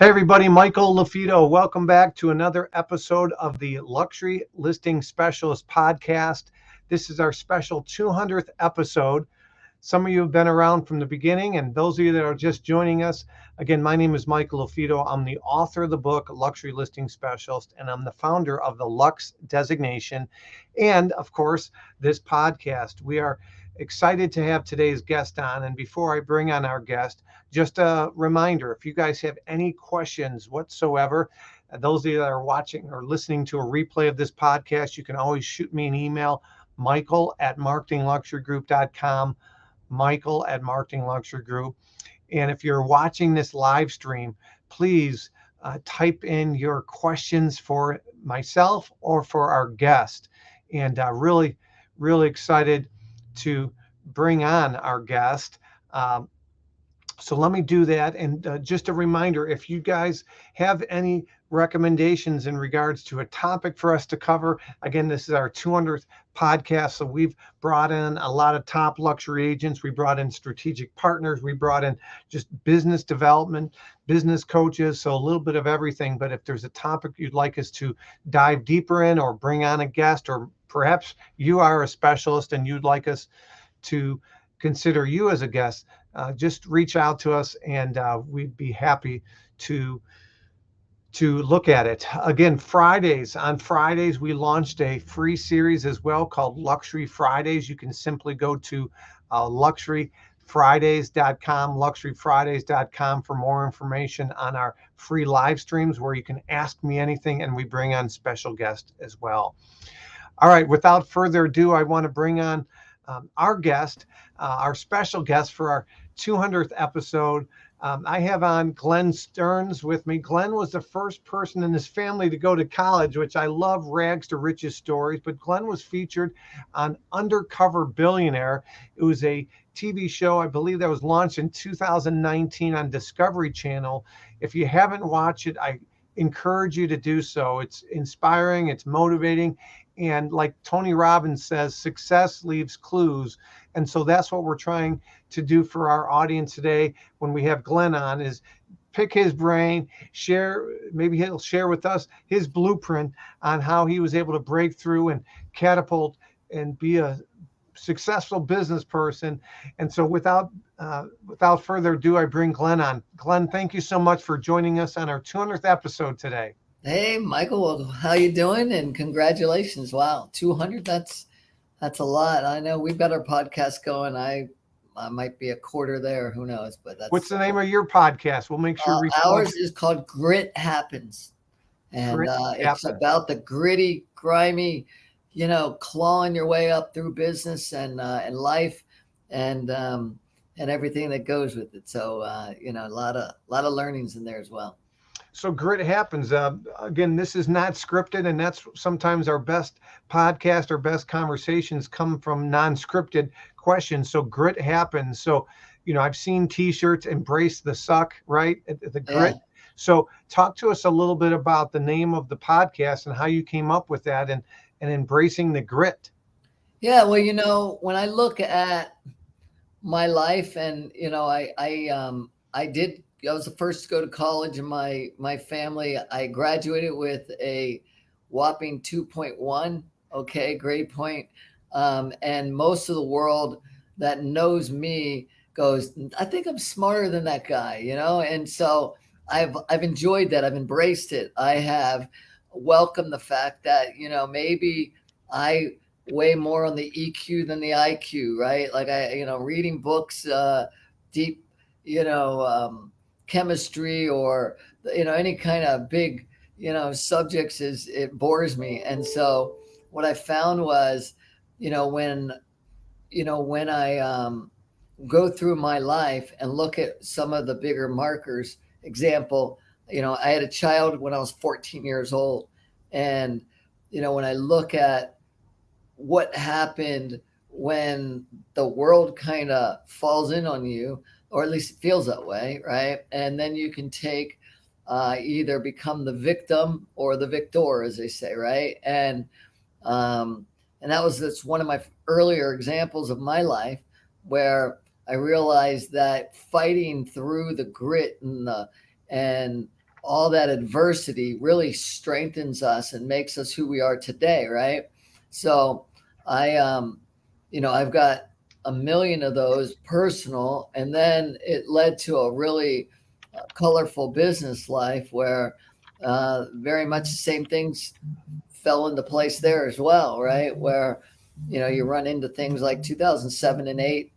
Hey everybody, Michael LaFido. Welcome back to another episode of the Luxury Listing Specialist podcast. This is our special 200th episode. Some of you have been around from the beginning, and those of you that are just joining us, again, my name is Michael LaFido. I'm the author of the book, Luxury Listing Specialist, and I'm the founder of the Lux designation. And of course, this podcast. We are excited to have today's guest on. And before I bring on our guest, just a reminder, if you guys have any questions whatsoever, those of you that are watching or listening to a replay of this podcast, you can always shoot me an email, michael@marketingluxurygroup.com, michael@marketingluxurygroup. And if you're watching this live stream, please type in your questions for myself or for our guest. And really excited to bring on our guest. So let me do that. And just a reminder, if you guys have any recommendations in regards to a topic for us to cover, again, this is our 200th podcast. So we've brought in a lot of top luxury agents. We brought in strategic partners. We brought in just business development, business coaches. So a little bit of everything. But if there's a topic you'd like us to dive deeper in or bring on a guest, or perhaps you are a specialist and you'd like us to consider you as a guest, just reach out to us, and we'd be happy to look at it. Again, on Fridays, we launched a free series as well called Luxury Fridays. You can simply go to luxuryfridays.com, luxuryfridays.com for more information on our free live streams where you can ask me anything, and we bring on special guests as well. All right, without further ado, I want to bring on our guest, our special guest for our 200th episode. I have on Glenn Stearns with me. Glenn was the first person in his family to go to college, which I love rags to riches stories, but Glenn was featured on Undercover Billionaire. It was a TV show, I believe, that was launched in 2019 on Discovery Channel. If you haven't watched it, I encourage you to do so. It's inspiring, it's motivating, and like Tony Robbins says, success leaves clues. And so that's what we're trying to do for our audience today when we have Glenn on, is pick his brain, maybe he'll share with us his blueprint on how he was able to break through and catapult and be a successful business person. And so without further ado, I bring Glenn on. Glenn, thank you so much for joining us on our 200th episode today. Hey, Michael, well, how you doing? And congratulations. Wow, 200, that's a lot. I know we've got our podcast going. I might be a quarter there, who knows, but that's... What's the name of your podcast? We'll make sure ours is called Grit Happens. And it's about the gritty, grimy, clawing your way up through business and life and everything that goes with it. So, a lot of learnings in there as well. So Grit Happens. Again, this is not scripted, and that's sometimes our best podcast, our best conversations come from non-scripted questions. So Grit Happens. So, I've seen T-shirts, Embrace the Suck, right? The grit. Yeah. So talk to us a little bit about the name of the podcast and how you came up with that and embracing the grit. Yeah, well, when I look at my life, and I was the first to go to college in my family. I graduated with a whopping 2.1, grade point. And most of the world that knows me goes, I think I'm smarter than that guy, And so I've enjoyed that. I've embraced it. I have welcomed the fact that, maybe I weigh more on the EQ than the IQ, right? Like reading books, deep, chemistry or any kind of big subjects it bores me. And so what I found was when I go through my life and look at some of the bigger markers, example, I had a child when I was 14 years old, and when I look at what happened when the world kind of falls in on you, or at least it feels that way, right? And then you can take either become the victim or the victor, as they say, right? And that's one of my earlier examples of my life where I realized that fighting through the grit and all that adversity really strengthens us and makes us who we are today, right? So I, I've got a million of those personal, and then it led to a really colorful business life where very much the same things fell into place there as well, right? Where, you run into things like 2007 and 8,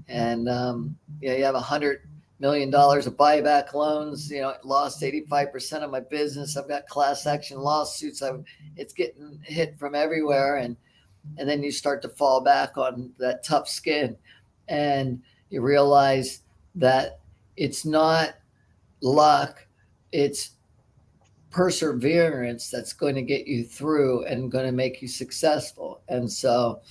and you have $100 million of buyback loans. Lost 85% of my business. I've got class action lawsuits. It's getting hit from everywhere, and then you start to fall back on that tough skin, and you realize that it's not luck, it's perseverance that's going to get you through and going to make you successful. And so,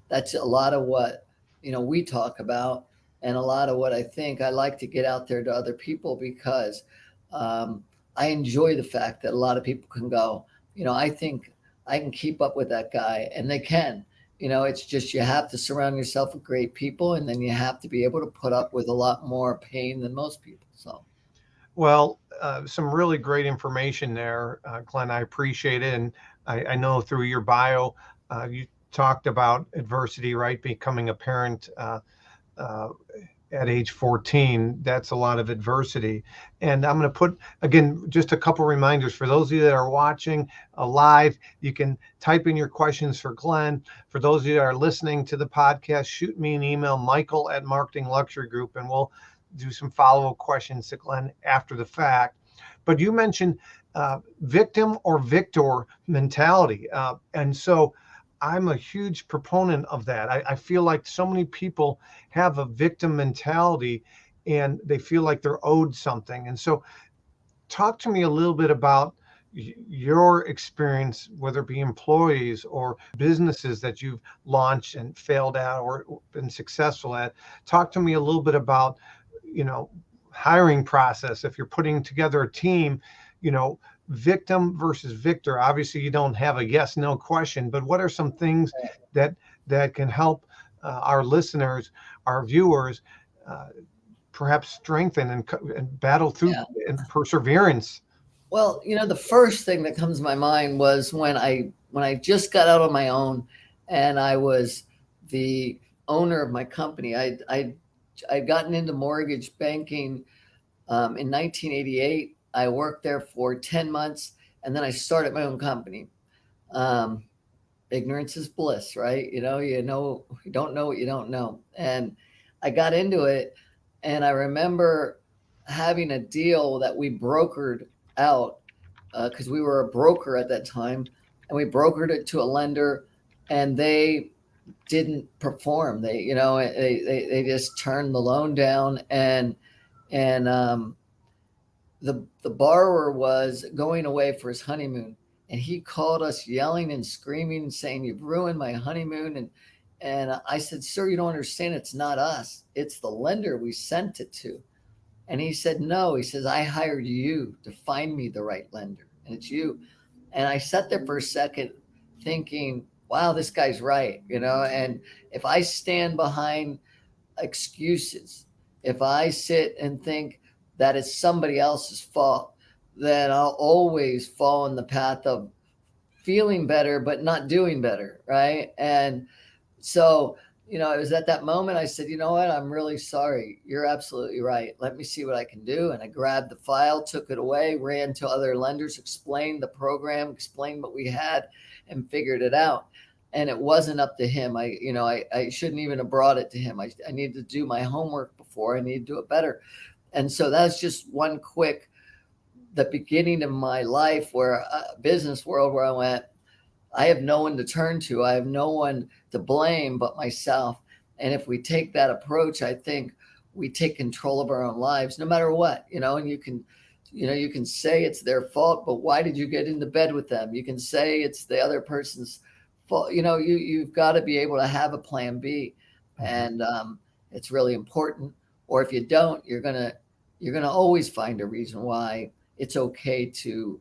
that's a lot of what, we talk about, and a lot of what I think I like to get out there to other people, because I enjoy the fact that a lot of people can go, I think I can keep up with that guy, and they can. It's just you have to surround yourself with great people, and then you have to be able to put up with a lot more pain than most people. So. Well, some really great information there, Glenn. I appreciate it. And I know through your bio, you talked about adversity, right? Becoming a parent at age 14. That's a lot of adversity. And I'm going to put, again, just a couple reminders for those of you that are watching live. You can type in your questions for Glenn. For those of you that are listening to the podcast, shoot me an email, Michael@Marketing Luxury Group, and we'll do some follow-up questions to Glenn after the fact. But you mentioned victim or victor mentality. And so I'm a huge proponent of that. I feel like so many people have a victim mentality and they feel like they're owed something. And so talk to me a little bit about your experience, whether it be employees or businesses that you've launched and failed at or been successful at. Talk to me a little bit about, hiring process. If you're putting together a team, victim versus victor. Obviously, you don't have a yes, no question, but what are some things that can help our listeners, our viewers, perhaps strengthen and battle through and perseverance? Well, the first thing that comes to my mind was when I just got out on my own, and I was the owner of my company. I'd gotten into mortgage banking in 1988. I worked there for 10 months, and then I started my own company. Ignorance is bliss, right? You don't know what you don't know. And I got into it, and I remember having a deal that we brokered out because we were a broker at that time, and we brokered it to a lender, and they didn't perform. They just turned the loan down, and the borrower was going away for his honeymoon, and he called us yelling and screaming and saying, "You've ruined my honeymoon." And I said, "Sir, you don't understand. It's not us. It's the lender we sent it to." And he said, "No." He says, "I hired you to find me the right lender, and it's you." And I sat there for a second thinking, wow, this guy's right. And if I stand behind excuses, if I sit and think that it's somebody else's fault, then I'll always fall in the path of feeling better, but not doing better. Right. And so, it was at that moment I said, you know what? I'm really sorry. You're absolutely right. Let me see what I can do. And I grabbed the file, took it away, ran to other lenders, explained the program, explained what we had, and figured it out. And it wasn't up to him. I shouldn't even have brought it to him. I needed to do my homework before. I need to do it better. And so that's just one quick, the beginning of my life where business world where I went, I have no one to turn to. I have no one to blame but myself. And if we take that approach, I think we take control of our own lives, no matter what, and you can say it's their fault, but why did you get into bed with them? You can say it's the other person's fault. You've got to be able to have a plan B. And it's really important. Or if you don't, you're going to always find a reason why it's okay to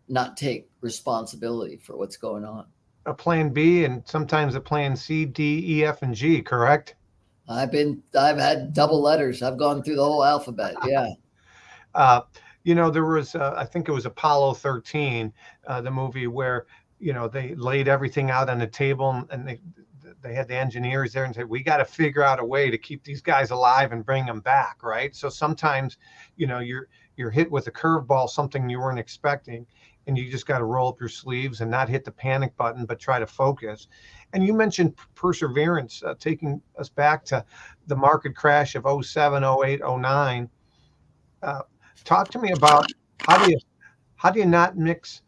not take responsibility for what's going on. A plan B and sometimes a plan C, D, E, F, and G, correct? I've had double letters. I've gone through the whole alphabet. Yeah. There was, I think it was Apollo 13, the movie where, they laid everything out on the table, and they had the engineers there and said, we got to figure out a way to keep these guys alive and bring them back, right? So sometimes, you're hit with a curveball, something you weren't expecting, and you just got to roll up your sleeves and not hit the panic button, but try to focus. And you mentioned perseverance, taking us back to the market crash of 07, 08, 09. Talk to me about how do you not mix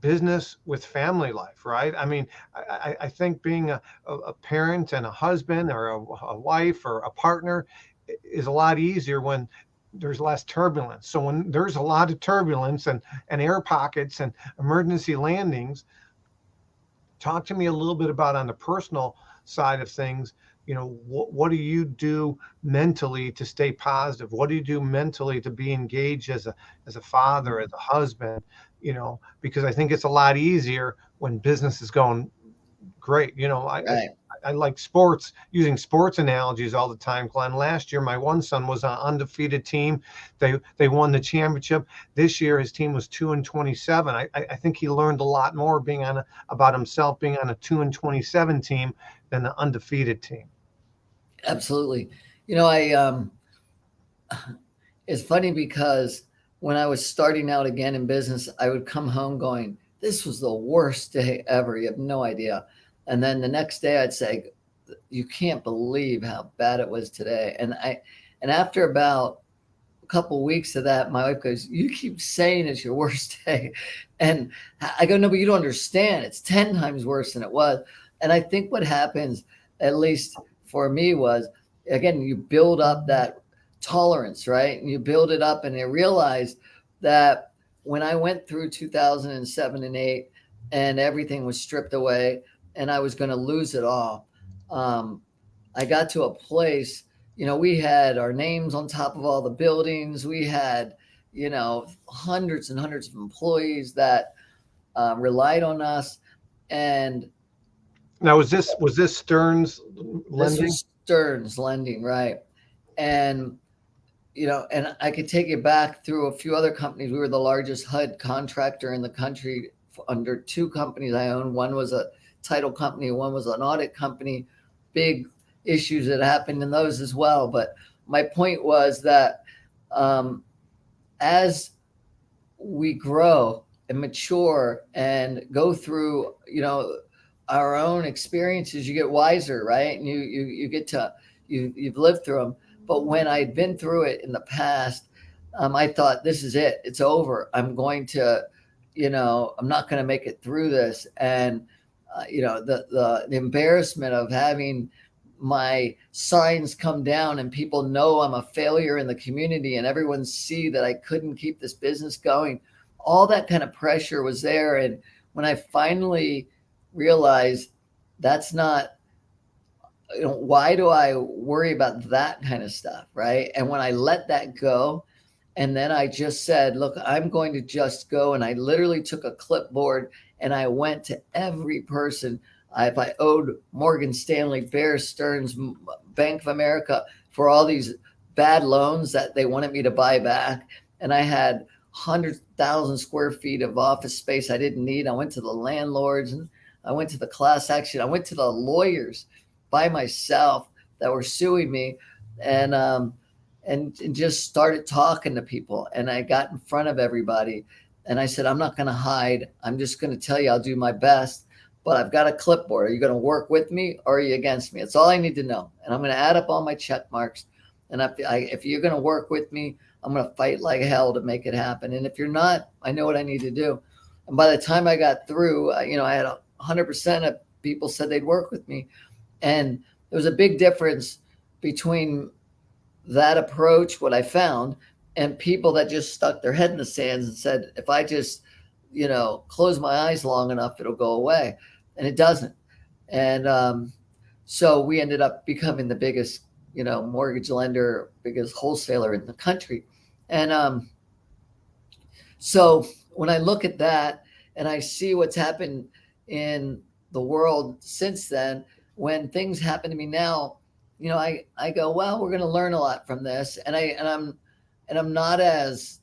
business with family life, right? I mean, I think being a parent and a husband or a wife or a partner is a lot easier when there's less turbulence. So when there's a lot of turbulence and air pockets and emergency landings, talk to me a little bit about on the personal side of things. What do you do mentally to stay positive? What do you do mentally to be engaged as a father, as a husband? Because I think it's a lot easier when business is going great. Right. I like sports, using sports analogies all the time, Glenn. Last year, my one son was on an undefeated team. They won the championship. This year, his team was 2-27. I think he learned a lot more about himself being on a 2-27 team than the undefeated team. Absolutely. It's funny because when I was starting out again in business, I would come home going, this was the worst day ever. You have no idea. And then the next day I'd say, you can't believe how bad it was today. And after about a couple of weeks of that, my wife goes, you keep saying it's your worst day. And I go, no, but you don't understand. It's 10 times worse than it was. And I think what happens, at least for me, was, again, you build up that tolerance, right? And you build it up, and I realized that when I went through 2007 and 8 and everything was stripped away and I was going to lose it all, I got to a place, we had our names on top of all the buildings. We had, hundreds and hundreds of employees that relied on us. And now, was this Stearns lending? This was Stearns lending, right? And and I could take you back through a few other companies. We were the largest HUD contractor in the country under two companies I owned. One was a title company, one was an audit company. Big issues that happened in those as well. But my point was that as we grow and mature and go through, our own experiences, you get wiser, right? And you get to, you've lived through them. But when I'd been through it in the past, I thought, this is it. It's over. I'm going to, I'm not going to make it through this. And, the embarrassment of having my signs come down and people know I'm a failure in the community and everyone see that I couldn't keep this business going. All that kind of pressure was there. And when I finally realized that's not, why do I worry about that kind of stuff, right? And when I let that go, and then I just said, look, I'm going to just go. And I literally took a clipboard and I went to every person. If I owed Morgan Stanley, Bear Stearns, Bank of America for all these bad loans that they wanted me to buy back, and I had 100,000 square feet of office space I didn't need. I went to the landlords and I went to the class action. I went to the lawyers by myself that were suing me, and just started talking to people. And I got in front of everybody and I said, I'm not going to hide. I'm just going to tell you I'll do my best, but I've got a clipboard. Are you going to work with me or are you against me? It's all I need to know. And I'm going to add up all my check marks. And if you're going to work with me, I'm going to fight like hell to make it happen. And if you're not, I know what I need to do. And by the time I got through, I had 100% of people said they'd work with me. And there was a big difference between that approach, what I found, and people that just stuck their head in the sands and said, if I just, close my eyes long enough, it'll go away. And it doesn't. And so we ended up becoming the biggest, mortgage lender, biggest wholesaler in the country. And so when I look at that and I see what's happened in the world since then, when things happen to me now, I go, well, we're going to learn a lot from this. And I'm not as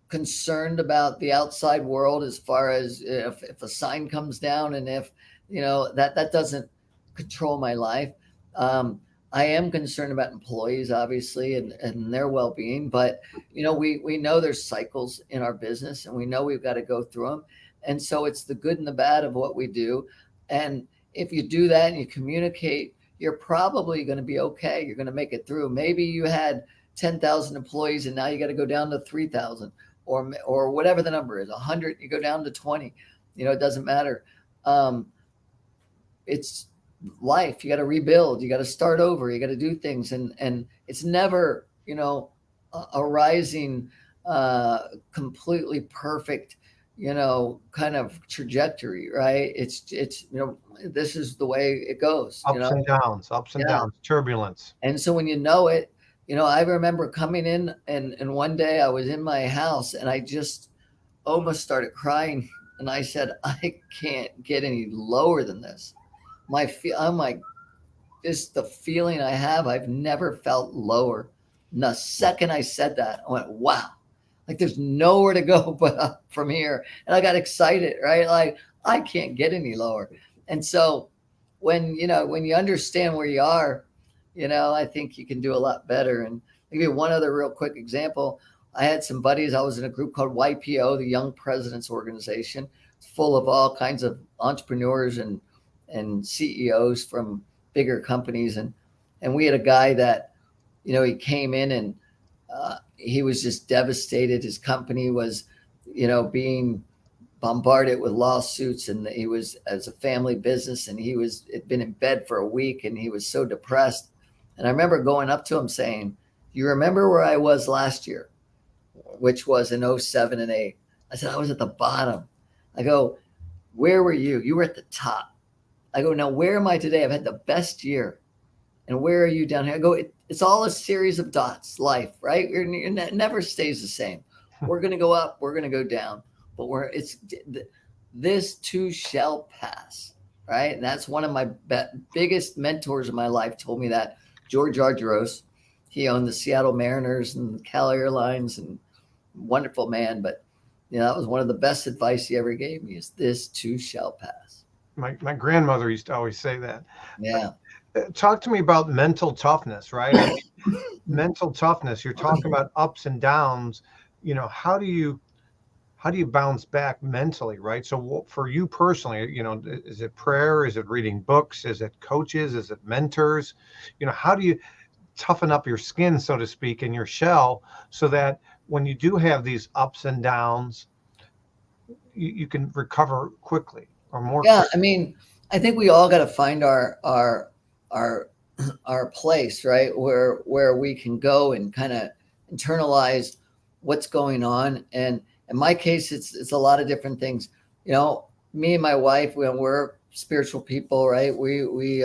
concerned about the outside world as far as if a sign comes down, and if that doesn't control my life. I am concerned about employees, obviously, and their well-being, but we know there's cycles in our business, and we know we've got to go through them. And so it's the good and the bad of what we do. And if you do that and you communicate, you're probably going to be okay. You're going to make it through. Maybe you had 10,000 employees and now you got to go down to 3,000, or whatever the number is, 100, you go down to 20. It doesn't matter. It's life. You got to rebuild. You got to start over. You got to do things, and it's never a rising completely perfect kind of trajectory, right? It's this is the way it goes. Ups and downs, turbulence. And so when it, I remember coming in, and one day I was in my house and I just almost started crying, and I said, I can't get any lower than this. I'm like, this the feeling I have. I've never felt lower. And the second I said that, I went, wow, like there's nowhere to go but up from here. And I got excited, right? Like I can't get any lower. And so when you understand where you are, I think you can do a lot better. And I'll give you one other real quick example. I had some buddies. I was in a group called YPO, the Young Presidents Organization. It's full of all kinds of entrepreneurs and CEOs from bigger companies. And we had a guy that, he came in and he was just devastated. His company was, being bombarded with lawsuits, and he was, as a family business, and had been in bed for a week, and he was so depressed. And I remember going up to him saying, you remember where I was last year, which was in 07 and 08. I said, I was at the bottom. I go, where were you? You were at the top. I go, now where am I today? I've had the best year. And where are you down here? I go, it's all a series of dots, life, right? It never stays the same. We're going to go up, we're going to go down, but this too shall pass, right? And that's one of my biggest mentors in my life told me that. George Argyros, he owned the Seattle Mariners and the Cal Airlines, and wonderful man. But that was one of the best advice he ever gave me, is this too shall pass. My grandmother used to always say that. Yeah. Talk to me about mental toughness, right? I mean, mental toughness. You're talking about ups and downs. How do you bounce back mentally, right? So for you personally, is it prayer? Is it reading books? Is it coaches? Is it mentors? How do you toughen up your skin, so to speak, in your shell, so that when you do have these ups and downs, you can recover quickly or more? Yeah, quickly? I mean, I think we all got to find our place, right? Where we can go and kind of internalize what's going on. And in my case, it's a lot of different things. Me and my wife, we're spiritual people, right? We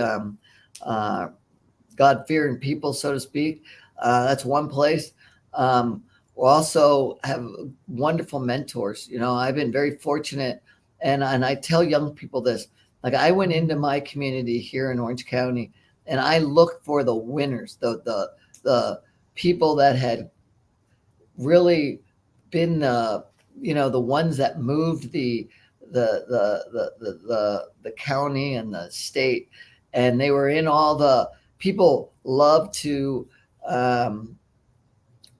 God-fearing people, so to speak. That's one place. We also have wonderful mentors. I've been very fortunate, and I tell young people this. Like, I went into my community here in Orange County, and I looked for the winners, the people that had really been the ones that moved the county and the state, and they were in all the people love to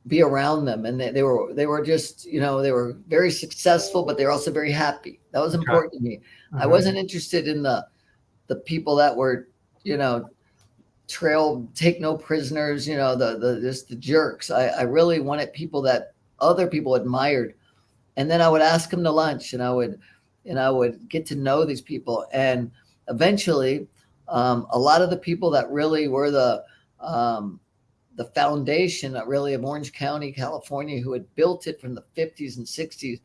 be around them, and they were just they were very successful, but they're also very happy. That was important to me. I wasn't interested in the people that were take no prisoners, just the jerks. I really wanted people that other people admired. And then I would ask them to lunch, and I would get to know these people. And eventually, a lot of the people that really were the foundation really of Orange County, California, who had built it from the 50s and 60s,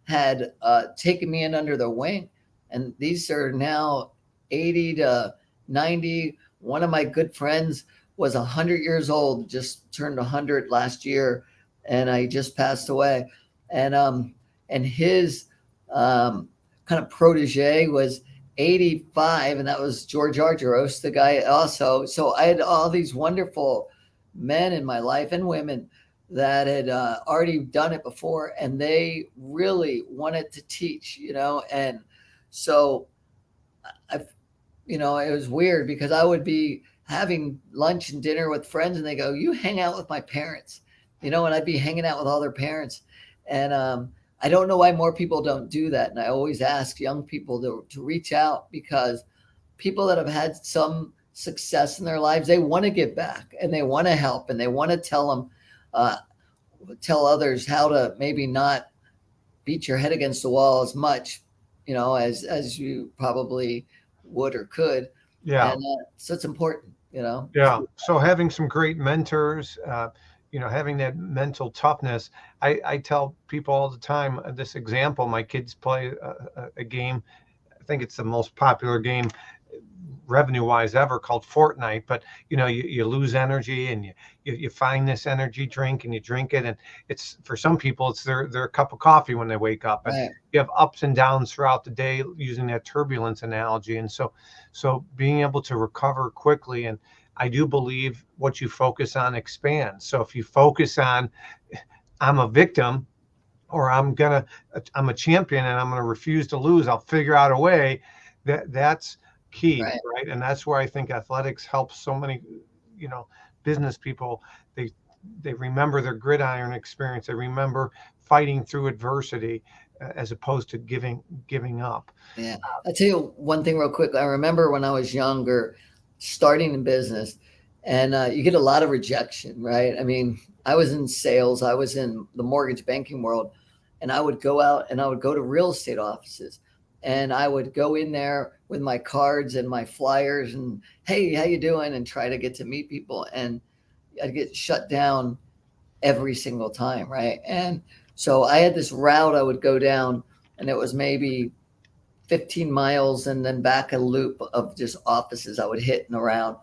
had taken me in under their wing. And these are now 80 to 90. One of my good friends was 100 years old, just turned 100 last year, and he just passed away. And his kind of protege was 85, and that was George Argyros, the guy also. So I had all these wonderful men in my life, and women, that had already done it before, and they really wanted to teach, and so I, it was weird because I would be having lunch and dinner with friends, and they go, "You hang out with my parents," and I'd be hanging out with all their parents, and I don't know why more people don't do that, and I always ask young people to reach out, because people that have had some success in their lives, they want to give back and they want to help and they want to uh, tell others how to maybe not beat your head against the wall as much, as you probably would or could. Yeah. And so it's important, Yeah. So having some great mentors, having that mental toughness. I tell people all the time this example. My kids play a game. I think it's the most popular game revenue-wise ever, called Fortnite. But you lose energy, and you find this energy drink, and you drink it, and it's, for some people, it's their cup of coffee when they wake up. And right. you have ups and downs throughout the day, using that turbulence analogy. And so being able to recover quickly, and I do believe what you focus on expands. So if you focus on, I'm a victim, or I'm a champion and I'm gonna refuse to lose, I'll figure out a way, that's key, right? And that's where I think athletics helps so many, business people. They remember their gridiron experience. They remember fighting through adversity, as opposed to giving up. Yeah. I'll tell you one thing real quick. I remember when I was younger, starting in business, and you get a lot of rejection, right? I mean, I was in sales. I was in the mortgage banking world, and I would go out and I would go to real estate offices, and I would go in there with my cards and my flyers and, "Hey, how you doing?" and try to get to meet people. And I'd get shut down every single time, right? And so I had this route I would go down, and it was maybe 15 miles and then back a loop of just offices I would hit and around.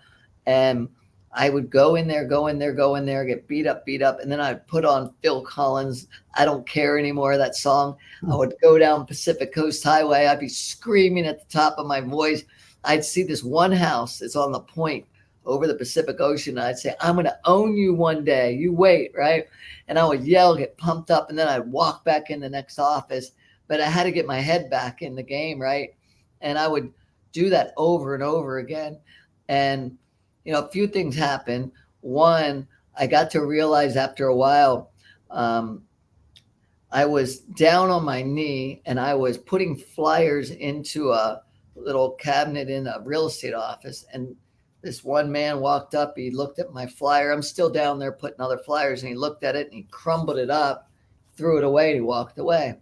And I would go in there, get beat up. And then I'd put on Phil Collins' "I Don't Care Anymore," that song. I would go down Pacific Coast Highway. I'd be screaming at the top of my voice. I'd see this one house. It's on the point over the Pacific Ocean. I'd say, "I'm going to own you one day. You wait," right? And I would yell, get pumped up, and then I'd walk back in the next office. But I had to get my head back in the game, right? And I would do that over and over again. And a few things happened. One, I got to realize after a while, I was down on my knee and I was putting flyers into a little cabinet in a real estate office. And this one man walked up, he looked at my flyer. I'm still down there putting other flyers, and he looked at it and he crumbled it up, threw it away, and he walked away.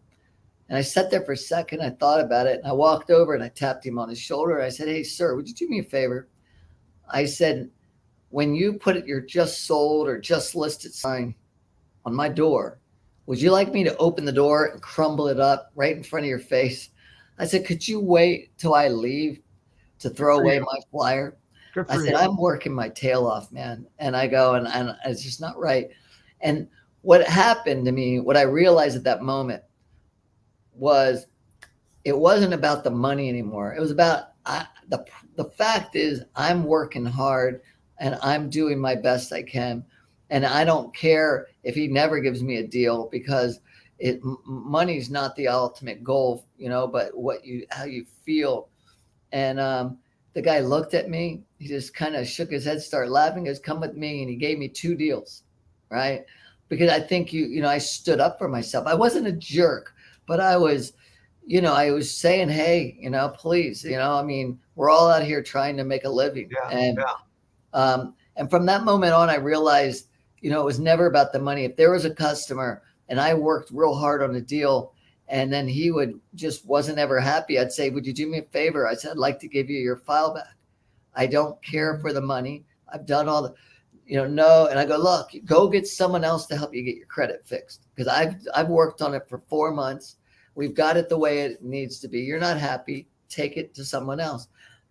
And I sat there for a second. I thought about it, and I walked over and I tapped him on his shoulder. I said, "Hey, sir, would you do me a favor?" I said, "When you put your just sold or just listed sign on my door, would you like me to open the door and crumble it up right in front of your face?" I said, "Could you wait till I leave to throw away my flyer?" I said, "I'm working my tail off, man." And I go, and it's just not right. And what happened to me, what I realized at that moment, was it wasn't about the money anymore. It was about the fact is I'm working hard and I'm doing my best I can. And I don't care if he never gives me a deal, because money's not the ultimate goal, but how you feel. And the guy looked at me. He just kind of shook his head, started laughing, goes, "Come with me." And he gave me 2 deals, right? Because I think I stood up for myself. I wasn't a jerk, but I was saying, "Hey, please, I mean, we're all out here trying to make a living." And from that moment on, I realized, it was never about the money. If there was a customer and I worked real hard on a deal, and then he wasn't ever happy, I'd say, "Would you do me a favor?" I said, "I'd like to give you your file back. I don't care for the money. I've done all the, no." And I go, "Look, go get someone else to help you get your credit fixed, because I've worked on it for 4 months. We've got it the way it needs to be. You're not happy. Take it to someone else."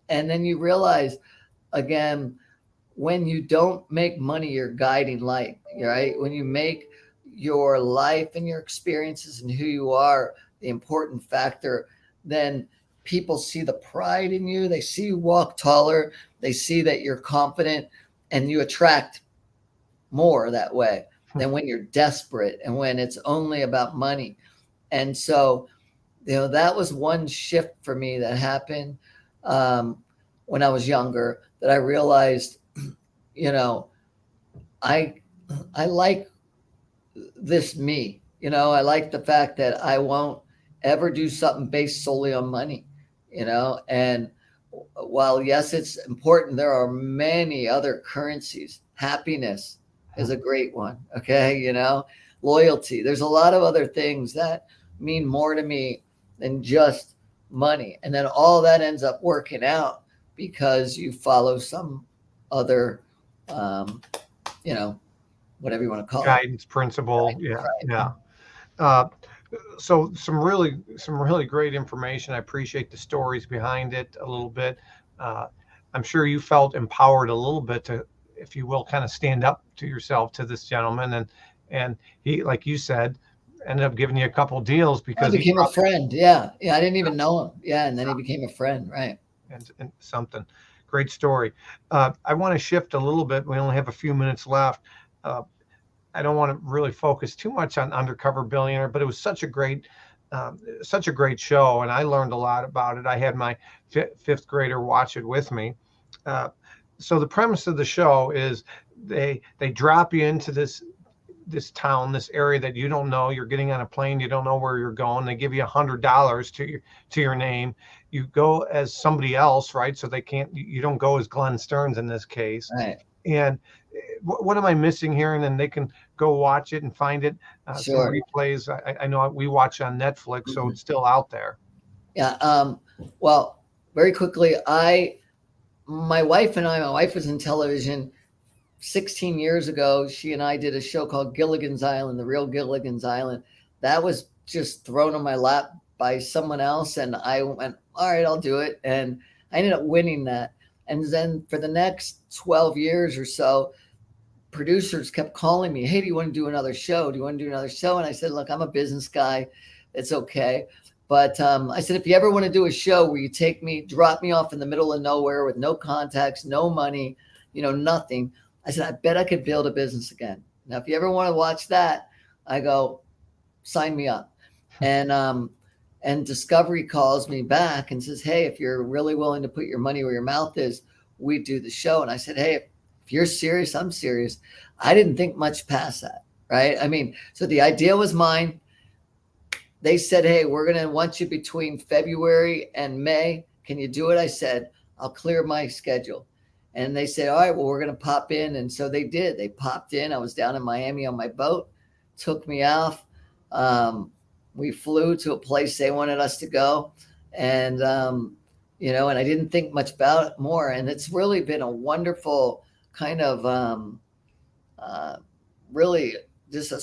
And then you realize, again, when you don't make money your guiding light, right? When you make your life and your experiences and who you are the important factor, then people see the pride in you. They see you walk taller. They see that you're confident, and you attract more that way. than when you're desperate and when it's only about money. And so, that was one shift for me that happened when I was younger, that I realized, I like this me. I like the fact that I won't ever do something based solely on money, and while yes, it's important, there are many other currencies. Happiness is a great one. Okay. Loyalty. There's a lot of other things that mean more to me than just money. And then all that ends up working out because you follow some other, whatever you want to call Guidance principle. it. Yeah. Right. Yeah. Uh, so some really great information. I appreciate the stories behind it a little bit. I'm sure you felt empowered a little bit to, if you will, kind of stand up to yourself, to this gentleman, and he, like you said, ended up giving you a couple deals because He became a friend. Yeah. Yeah. I didn't even know him. Yeah. And then he became a friend. Right. and something. Great story. I want to shift a little bit. We only have a few minutes left. I don't want to really focus too much on Undercover Billionaire, but it was such a great show, and I learned a lot about it. I had my fifth grader watch it with me. So the premise of the show is they drop you into this town, this area that you don't know. You're getting on a plane, you don't know where you're going. They give you $100 to your name. You go as somebody else, right? So you don't go as Glenn Stearns in this case. Right. And what am I missing here? And then they can go watch it and find it. Sure. Some replays. I know we watch on Netflix, so it's still out there. Yeah. Well, very quickly, my wife was in television 16 years ago. She and I did a show called Gilligan's Island, The Real Gilligan's Island. That was just thrown on my lap by someone else. And I went, all right, I'll do it. And I ended up winning that. And then for the next 12 years or so, producers kept calling me, hey, do you want to do another show? Do you want to do another show? And I said, look, I'm a business guy. It's okay. But I said, if you ever want to do a show where you take me, drop me off in the middle of nowhere with no contacts, no money, nothing. I said, I bet I could build a business again. Now, if you ever want to watch that, I go, sign me up. And Discovery calls me back and says, hey, if you're really willing to put your money where your mouth is, we do the show. And I said, hey, if you're serious, I'm serious. I didn't think much past that, right? I mean, so the idea was mine. They said, hey, we're going to want you between February and May. Can you do it? I said, I'll clear my schedule. And they said, all right, well, we're going to pop in. And so they did. They popped in. I was down in Miami on my boat, took me off. We flew to a place they wanted us to go. And, and I didn't think much about it more. And it's really been a wonderful kind of really just a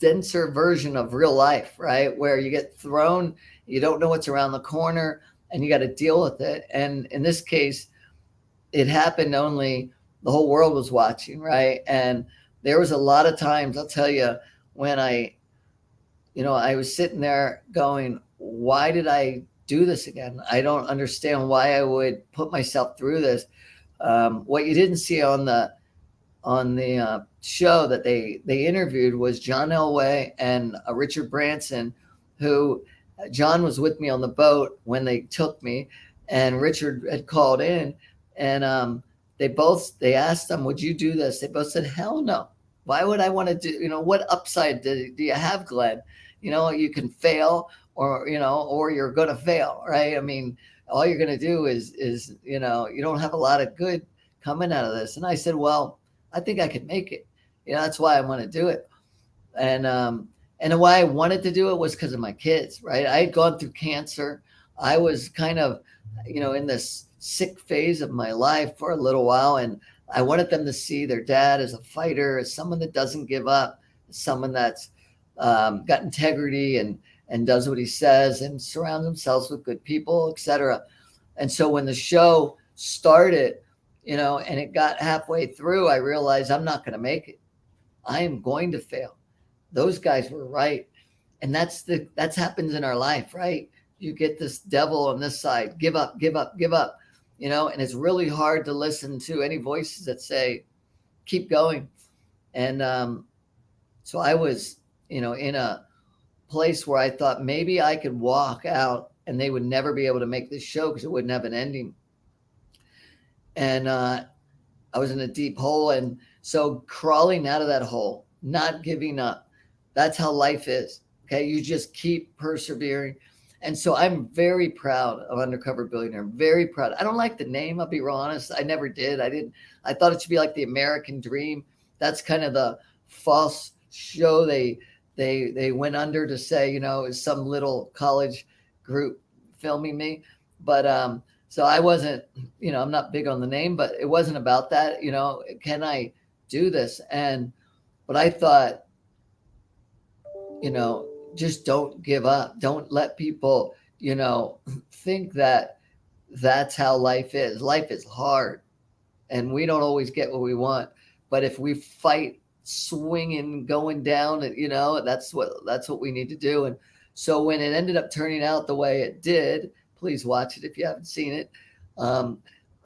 denser version of real life, right? Where you get thrown, you don't know what's around the corner, and you got to deal with it. And in this case, it happened only the whole world was watching, right? And there was a lot of times, I'll tell you, when I was sitting there going, why did I do this again? I don't understand why I would put myself through this. What you didn't see on the show that they interviewed was John Elway and Richard Branson, who John was with me on the boat when they took me, and Richard had called in, and they asked them, would you do this? They both said, hell no. Why would I want to do, what upside do you have, Glenn? You can fail or you're going to fail, right? I mean, all you're going to do is you don't have a lot of good coming out of this. And I said, well, I think I could make it. That's why I want to do it. And why I wanted to do it was because of my kids, right? I had gone through cancer. I was kind of, in this sick phase of my life for a little while. And I wanted them to see their dad as a fighter, as someone that doesn't give up, as someone that's got integrity and does what he says and surrounds themselves with good people, etc. And so when the show started, and it got halfway through, I realized I'm not going to make it. I am going to fail. Those guys were right. And that's happens in our life, right? You get this devil on this side, give up, give up, give up, and it's really hard to listen to any voices that say, keep going. And So I was, in a place where I thought maybe I could walk out and they would never be able to make this show because it wouldn't have an ending. And I was in a deep hole. And so crawling out of that hole, not giving up, that's how life is. Okay. You just keep persevering. And so I'm very proud of Undercover Billionaire. Very proud. I don't like the name. I'll be real honest. I never did. I thought it should be like the American Dream. That's kind of the false show they went under to say, is some little college group filming me. But so I wasn't, I'm not big on the name, but it wasn't about that. Can I do this? But I thought, just don't give up. Don't let people, think that that's how life is. Life is hard and we don't always get what we want. But if we fight swinging, going down, that's what we need to do. And so when it ended up turning out the way it did, please watch it if you haven't seen it. I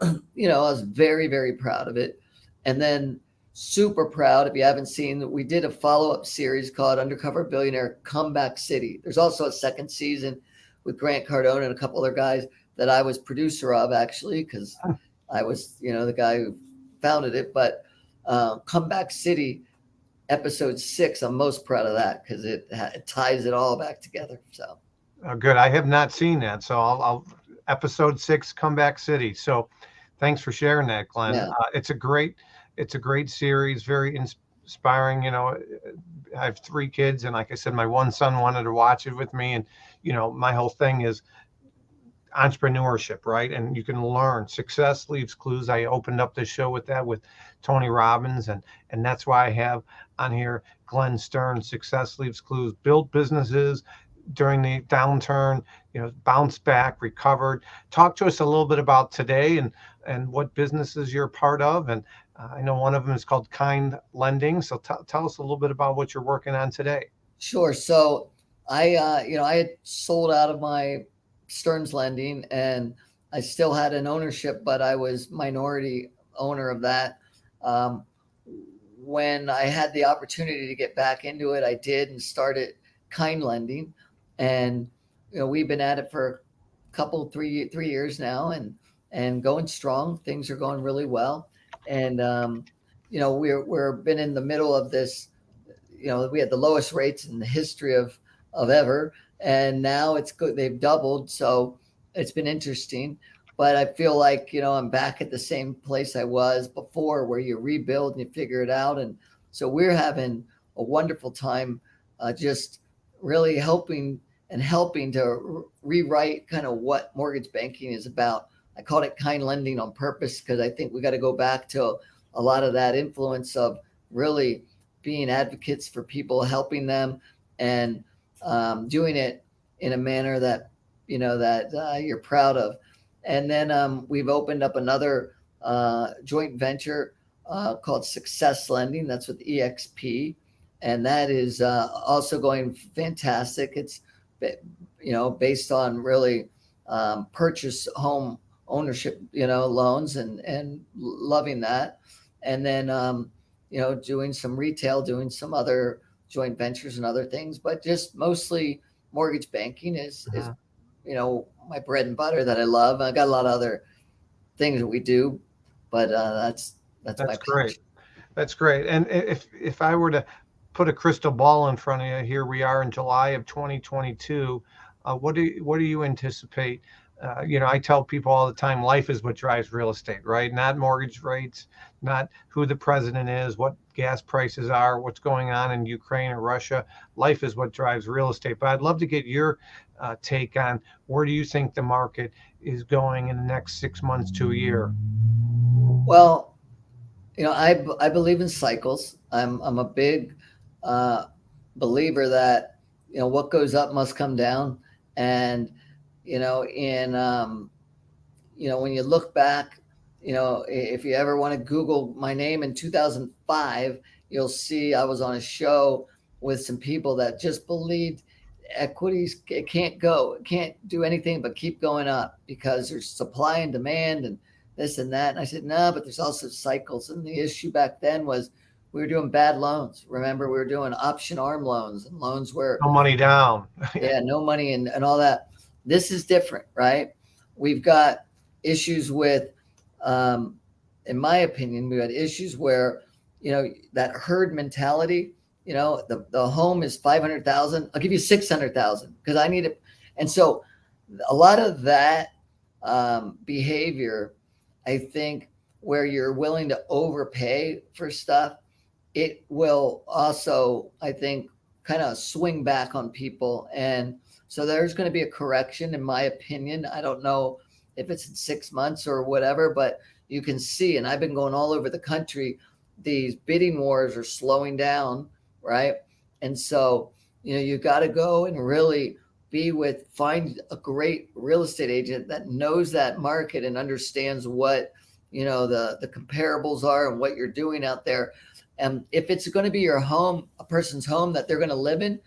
was very, very proud of it. And then super proud, if you haven't seen, we did a follow-up series called Undercover Billionaire Comeback City. There's also a second season with Grant Cardone and a couple other guys that I was producer of, actually, because I was, the guy who founded it. But Comeback City, episode 6, I'm most proud of that because it ties it all back together. So good. I have not seen that, so I'll episode 6, Comeback City. So thanks for sharing that, Glenn. Yeah. It's a great series, very inspiring. I have 3 kids, and like I said, my one son wanted to watch it with me, and my whole thing is entrepreneurship, right? And you can learn. Success leaves clues. I opened up this show with that with Tony Robbins, and that's why I have on here Glenn Stearns. Success leaves clues. Built businesses during the downturn, bounced back, recovered. Talk to us a little bit about today and what businesses you're part of. And I know one of them is called Kind Lending. So tell us a little bit about what you're working on today. Sure. So I had sold out of my Stearns Lending and I still had an ownership, but I was minority owner of that. When I had the opportunity to get back into it, I did and started Kind Lending. And, we've been at it for a couple, 3 years now and going strong. Things are going really well. And, we're been in the middle of this, we had the lowest rates in the history of ever. And now it's good. They've doubled. So it's been interesting, but I feel like, I'm back at the same place I was before where you rebuild and you figure it out. And so we're having a wonderful time, just really helping to rewrite kind of what mortgage banking is about. I called it Kind Lending on purpose because I think we got to go back to a lot of that influence of really being advocates for people, helping them, and doing it in a manner that you're proud of. And then we've opened up another joint venture called Success Lending. That's with EXP, and that is also going fantastic. It's based on really purchase home ownership, loans and loving that. And then doing some retail, doing some other joint ventures and other things, but just mostly mortgage banking is my bread and butter that I love. I got a lot of other things that we do, but that's my great. passion. That's great. And if I were to put a crystal ball in front of you, here we are in July of 2022. What do you anticipate? I tell people all the time, life is what drives real estate, right? Not mortgage rates, not who the president is, what gas prices are, what's going on in Ukraine or Russia. Life is what drives real estate. But I'd love to get your take on where do you think the market is going in the next 6 months to a year? Well, I believe in cycles. I'm a big believer that what goes up must come down, and when you look back, if you ever want to Google my name in 2005, you'll see I was on a show with some people that just believed equities can't do anything but keep going up because there's supply and demand and this and that. And I said, no, but there's also cycles. And the issue back then was we were doing bad loans. Remember, we were doing option arm loans and loans where No money down. yeah, no money and all that. This is different, right? We've got issues with, in my opinion, we got issues where, that herd mentality, the home is 500,000. I'll give you 600,000 because I need it. And so a lot of that behavior, I think, where you're willing to overpay for stuff, it will also, I think, kind of swing back on people. And so there's going to be a correction, in my opinion. I don't know if it's in 6 months or whatever, but you can see, and I've been going all over the country, these bidding wars are slowing down, right? And so, you got to go and really find a great real estate agent that knows that market and understands what, the comparables are and what you're doing out there. And if it's going to be your home, a person's home that they're going to live in,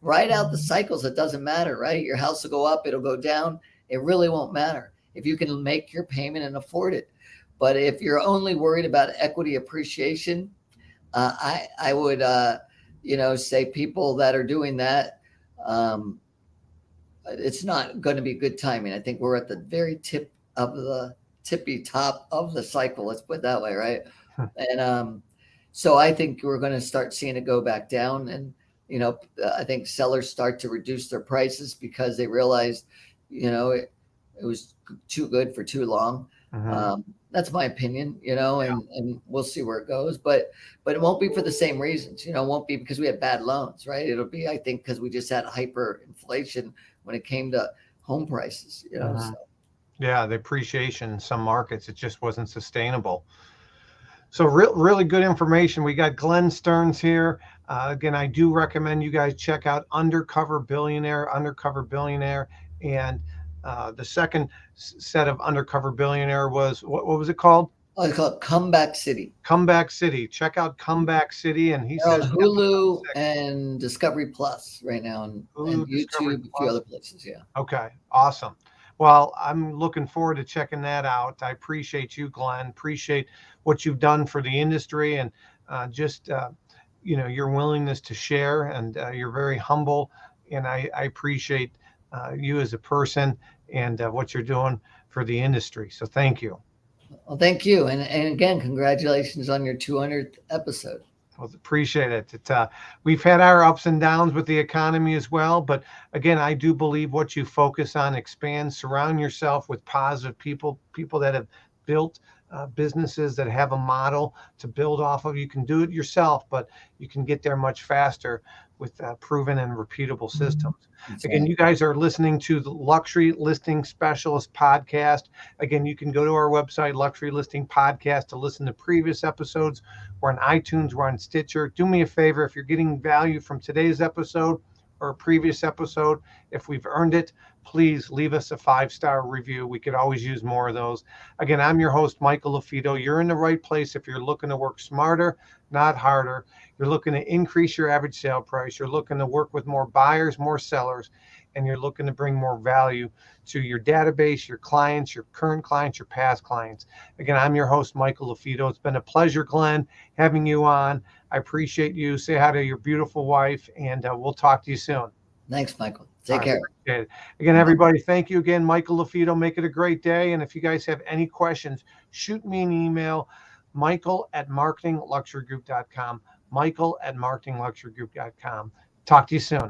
write out the cycles. It doesn't matter, right? Your house will go up, it'll go down. It really won't matter if you can make your payment and afford it. But if you're only worried about equity appreciation, I would, say people that are doing that, it's not going to be good timing. I think we're at the very tippy top of the cycle. Let's put it that way, right? And so I think we're going to start seeing it go back down. And, I think sellers start to reduce their prices because they realized, it was too good for too long. Mm-hmm. That's my opinion, and we'll see where it goes. But it won't be for the same reasons. It won't be because we had bad loans, right? It'll be, I think, because we just had hyperinflation when it came to home prices, Mm-hmm. So. Yeah, the appreciation in some markets, it just wasn't sustainable. So really good information. We got Glenn Stearns here. Again, I do recommend you guys check out Undercover Billionaire. And the second set of Undercover Billionaire was, what was it called? Oh, it's called Comeback City. Comeback City. Check out Comeback City. And he says Hulu and Discovery Plus right now, and YouTube, a few other places. Yeah. Okay. Awesome. Well, I'm looking forward to checking that out. I appreciate you, Glenn. Appreciate what you've done for the industry and your willingness to share, and you're very humble. And I appreciate you as a person and what you're doing for the industry. So thank you. Well, thank you. And again, congratulations on your 200th episode. Well, appreciate it. We've had our ups and downs with the economy as well. But again, I do believe what you focus on expands. Surround yourself with positive people that have built businesses, that have a model to build off of. You can do it yourself, but you can get there much faster with proven and repeatable systems. That's again, right. You guys are listening to the Luxury Listing Specialist podcast. Again, you can go to our website, Luxury Listing Podcast, to listen to previous episodes. We're on iTunes, we're on Stitcher. Do me a favor, if you're getting value from today's episode or a previous episode, if we've earned it, please leave us a 5-star review. We could always use more of those. Again, I'm your host, Michael LaFido. You're in the right place if you're looking to work smarter, not harder. You're looking to increase your average sale price. You're looking to work with more buyers, more sellers, and you're looking to bring more value to your database, your clients, your current clients, your past clients. Again, I'm your host, Michael LaFido. It's been a pleasure, Glenn, having you on. I appreciate you. Say hi to your beautiful wife, and we'll talk to you soon. Thanks, Michael. Take care. Again, everybody, thank you again. Michael LaFido. Make it a great day. And if you guys have any questions, shoot me an email, michael@marketingluxurygroup.com, michael@marketingluxurygroup.com. Talk to you soon.